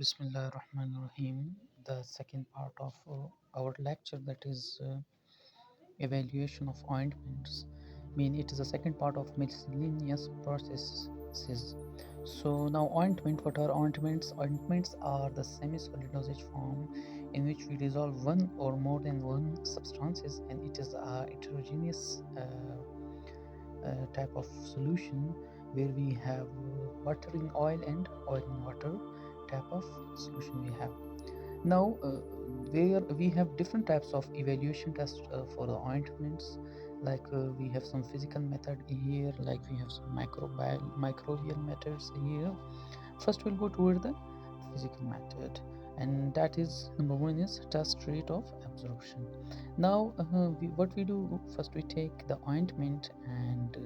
Bismillah Rahman Rahim, the second part of our lecture, that is evaluation of ointments. Mean it is the second part of miscellaneous processes. So now ointment, what are ointments? Ointments are the semi-solid dosage form in which we dissolve one or more than one substances, and it is a heterogeneous type of solution where we have water in oil and oil in water type of solution we have. Now, there we have different types of evaluation tests for the ointments. Like we have some physical method here, like we have some microbial methods here. First, we'll go toward the physical method, and that is number one is test rate of absorption. Now, what we do first, we take the ointment and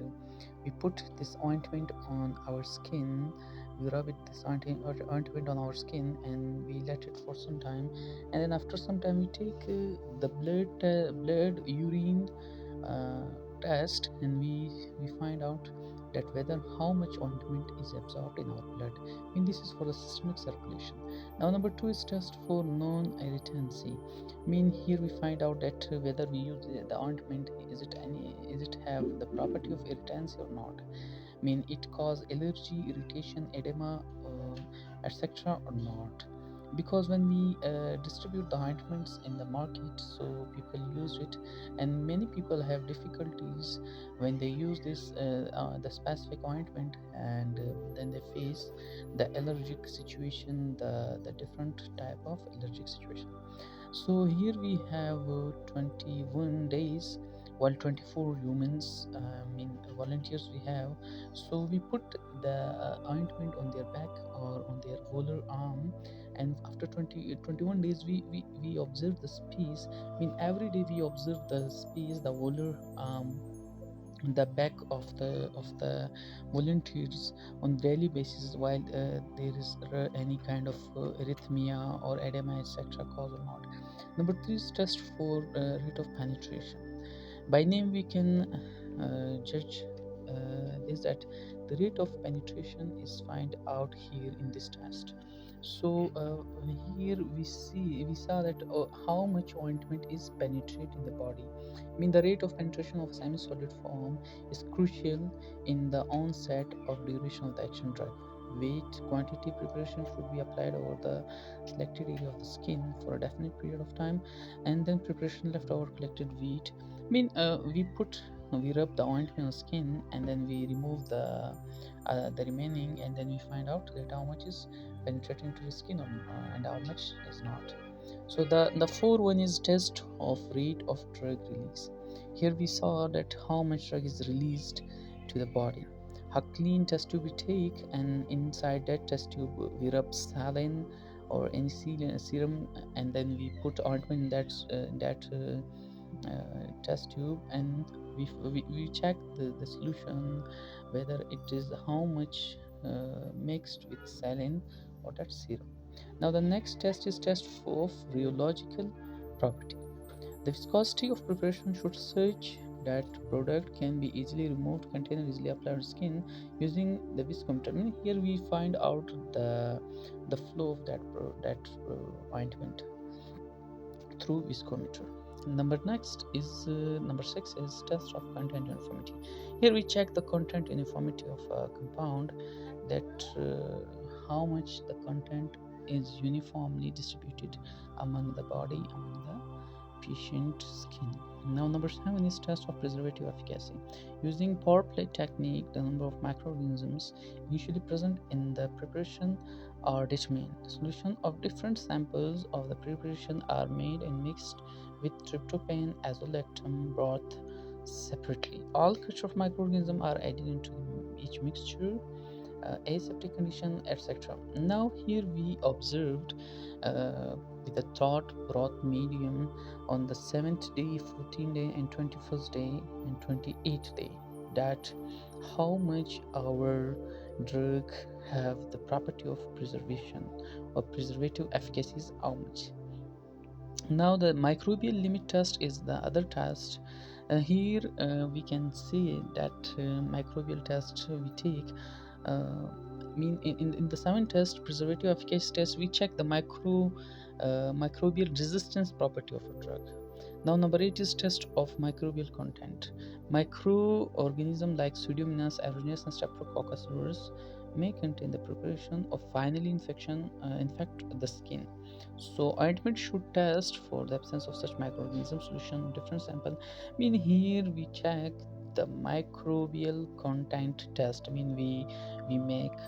we put this ointment on our skin. We rub this ointment on our skin and we let it for some time, and then after some time we take the blood urine uh, test, and we find out that whether how much ointment is absorbed in our blood. I mean, this is for the systemic circulation. Now number two is test for non-irritancy. I mean, here we find out that whether we use the ointment, is it have the property of irritancy or not. I mean, it cause allergy, irritation, edema, etc. or not. Because when we distribute the ointments in the market, so people use it, and many people have difficulties when they use the specific ointment, and then they face the allergic situation, the different type of allergic situation. So here we have 21 days, while 24 humans, volunteers we have. So we put the ointment on their back or on their volar arm, and after 21 days we observe the space. I mean, every day we observe the space, the volar arm, the back of the volunteers on daily basis, while there is any kind of arrhythmia or edema etc cause or not. Number three is test for rate of penetration. By name we can judge this, that the rate of penetration is find out here in this test. So here we saw that how much ointment is penetrate in the body. I mean, the rate of penetration of semi-solid form is crucial in the onset of duration of the action drug. Weight, quantity, preparation should be applied over the selected area of the skin for a definite period of time, and then preparation left over collected weight. I mean, we rub the ointment on skin, and then we remove the remaining, and then we find out that how much is penetrating to the skin and how much is not. So the fourth one is test of rate of drug release. Here we saw that how much drug is released to the body. A clean test tube we take, and inside that test tube we rub saline or any serum, and then we put ointment in that test tube, and we check the solution whether it is how much mixed with saline or that serum. Now the next test is test of rheological property. The viscosity of preparation should such that product can be easily removed, container easily applied on skin using the viscometer. I mean, here we find out the flow of ointment through viscometer. Number six is test of content uniformity. Here we check the content uniformity of a compound, that how much the content is uniformly distributed among the body, among the patient skin. Now number seven is test of preservative efficacy. Using pour plate technique, the number of microorganisms initially present in the preparation are determined. The solution of different samples of the preparation are made and mixed with tryptophan, azolectum broth separately. All culture of microorganisms are added into each mixture, aseptic condition, etc. Now here we observed with the thought broth medium on the 7th day, 14th day, and 21st day and 28th day, that how much our drug have the property of preservation or preservative efficacy is how much. Now the microbial limit test is the other test. Here we can see that microbial test we take, uh, in the 7 test preservative efficacy test, we check the microbial resistance property of a drug. Now number 8 is test of microbial content. Microorganisms like Pseudomonas aeruginosa and Streptococcus aureus may contain the preparation of finally infect the skin. So ointment should test for the absence of such microorganism solution different sample. Here we check the microbial content test. We make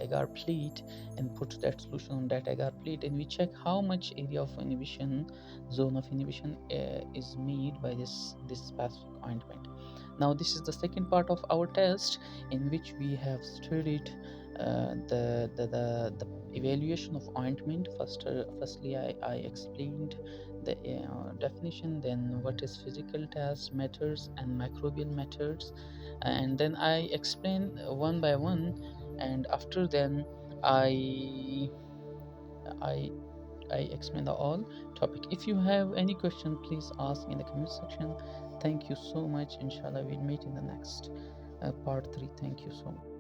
agar plate and put that solution on that agar plate, and we check how much area of inhibition, zone of inhibition is made by this specific ointment. Now this is the second part of our test, in which we have studied the evaluation of ointment. Firstly I explained the definition, then what is physical test methods and microbial methods, and then I explain one by one, and after then i i I explain the all topic. If you have any question, please ask in the comment section. Thank you so much. Inshallah we'll meet in the next part 3. Thank you so much.